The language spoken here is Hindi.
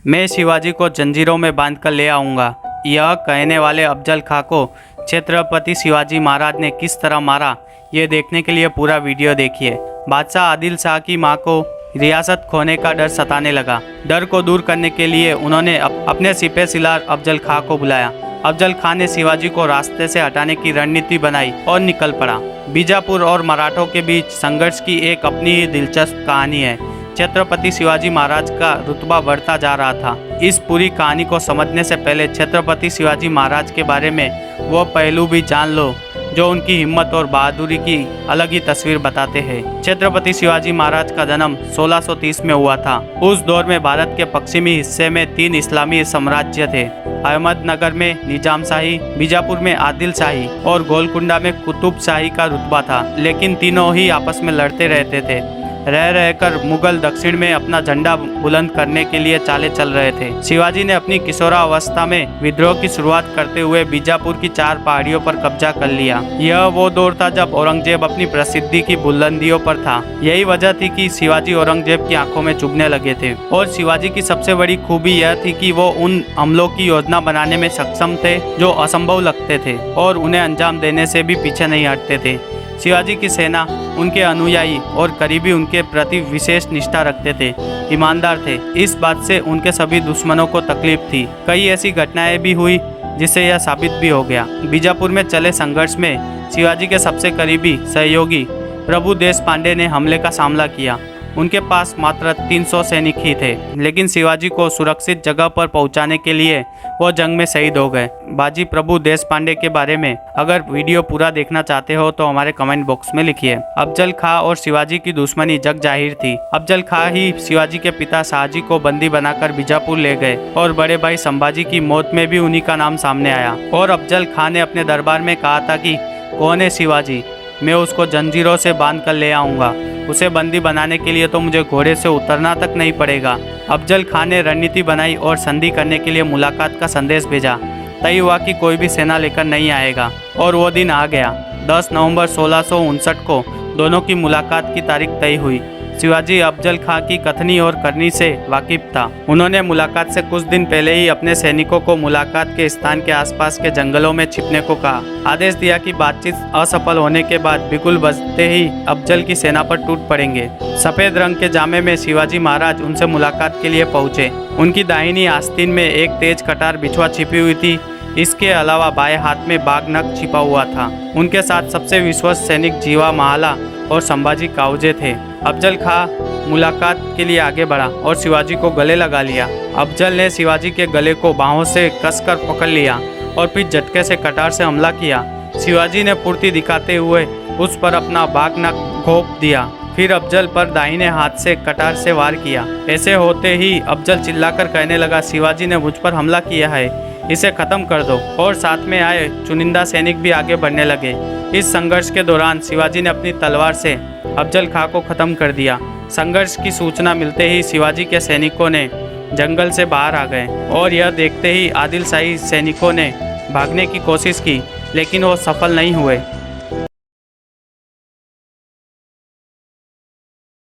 मैं शिवाजी को जंजीरों में बांधकर ले आऊँगा। यह कहने वाले अफजल खां को छत्रपति शिवाजी महाराज ने किस तरह मारा, ये देखने के लिए पूरा वीडियो देखिए। बादशाह आदिल शाह की मां को रियासत खोने का डर सताने लगा। डर को दूर करने के लिए उन्होंने अपने सिपह सिलार अफजल खां को बुलाया। अफजल खां ने शिवाजी को रास्ते से हटाने की रणनीति बनाई और निकल पड़ा। बीजापुर और मराठों के बीच संघर्ष की एक अपनी ही दिलचस्प कहानी है। छत्रपति शिवाजी महाराज का रुतबा बढ़ता जा रहा था। इस पूरी कहानी को समझने से पहले छत्रपति शिवाजी महाराज के बारे में वो पहलू भी जान लो जो उनकी हिम्मत और बहादुरी की अलग ही तस्वीर बताते हैं। छत्रपति शिवाजी महाराज का जन्म 1630 में हुआ था। उस दौर में भारत के पश्चिमी हिस्से में 3 इस्लामी साम्राज्य थे। अहमदनगर में निजाम शाही, बीजापुर में आदिल शाही और गोलकुंडा में कुतुब शाही का रुतबा था। लेकिन तीनों ही आपस में लड़ते रहते थे। रह रहकर मुगल दक्षिण में अपना झंडा बुलंद करने के लिए चाले चल रहे थे। शिवाजी ने अपनी किशोरावस्था में विद्रोह की शुरुआत करते हुए बीजापुर की 4 पहाड़ियों पर कब्जा कर लिया। यह वो दौर था जब औरंगजेब अपनी प्रसिद्धि की बुलंदियों पर था। यही वजह थी कि शिवाजी औरंगजेब की आंखों में चुभने लगे थे। और शिवाजी की सबसे बड़ी खूबी यह थी कि वो उन हमलों की योजना बनाने में सक्षम थे जो असंभव लगते थे और उन्हें अंजाम देने से भी पीछे नहीं हटते थे। शिवाजी की सेना, उनके अनुयायी और करीबी उनके प्रति विशेष निष्ठा रखते थे, ईमानदार थे। इस बात से उनके सभी दुश्मनों को तकलीफ थी। कई ऐसी घटनाएं भी हुई जिससे यह साबित भी हो गया। बीजापुर में चले संघर्ष में शिवाजी के सबसे करीबी सहयोगी प्रभु देशपांडे ने हमले का सामना किया। उनके पास मात्र 300 सैनिक ही थे, लेकिन शिवाजी को सुरक्षित जगह पर पहुंचाने के लिए वो जंग में शहीद हो गए। बाजी प्रभु देशपांडे के बारे में अगर वीडियो पूरा देखना चाहते हो तो हमारे कमेंट बॉक्स में लिखिए। अफजल खां और शिवाजी की दुश्मनी जग जाहिर थी। अफजल खां ही शिवाजी के पिता शाहजी को बंदी बनाकर बीजापुर ले गए और बड़े भाई संभाजी की मौत में भी उन्हीं का नाम सामने आया। और अफजल खां ने अपने दरबार में कहा था कि कौन है शिवाजी, मैं उसको जंजीरों से बांध कर ले आऊँगा। उसे बंदी बनाने के लिए तो मुझे घोड़े से उतरना तक नहीं पड़ेगा। अफजल खां ने रणनीति बनाई और संधि करने के लिए मुलाकात का संदेश भेजा। तय हुआ कि कोई भी सेना लेकर नहीं आएगा और वो दिन आ गया। 10 नवंबर 1659 को दोनों की मुलाकात की तारीख तय हुई। शिवाजी अफजल खां की कथनी और करनी से वाकिफ था। उन्होंने मुलाकात से कुछ दिन पहले ही अपने सैनिकों को मुलाकात के स्थान के आसपास के जंगलों में छिपने को कहा। आदेश दिया कि बातचीत असफल होने के बाद बिगुल बजते ही अफजल की सेना पर टूट पड़ेंगे। सफेद रंग के जामे में शिवाजी महाराज उनसे मुलाकात के लिए पहुंचे। उनकी दाहिनी आस्तीन में एक तेज कटार बिछुआ छिपी हुई थी। इसके अलावा बाएं हाथ में बाघ नख छिपा हुआ था। उनके साथ सबसे विश्वस्त सैनिक जीवा महाला और संभाजी कावजे थे। अफजल खां मुलाकात के लिए आगे बढ़ा और शिवाजी को गले लगा लिया। अफजल ने शिवाजी के गले को बाहों से कसकर पकड़ लिया और फिर झटके से कटार से हमला किया। शिवाजी ने फुर्ती दिखाते हुए उस पर अपना बाघ नख घोंप दिया। फिर अफजल पर दाहिने हाथ से कटार से वार किया। ऐसे होते ही अफजल चिल्लाकर कहने लगा, शिवाजी ने मुझ पर हमला किया है, इसे खत्म कर दो। और साथ में आए चुनिंदा सैनिक भी आगे बढ़ने लगे। इस संघर्ष के दौरान शिवाजी ने अपनी तलवार से अफजल खां को खत्म कर दिया। संघर्ष की सूचना मिलते ही शिवाजी के सैनिकों ने जंगल से बाहर आ गए और यह देखते ही आदिल शाही सैनिकों ने भागने की कोशिश की, लेकिन वो सफल नहीं हुए।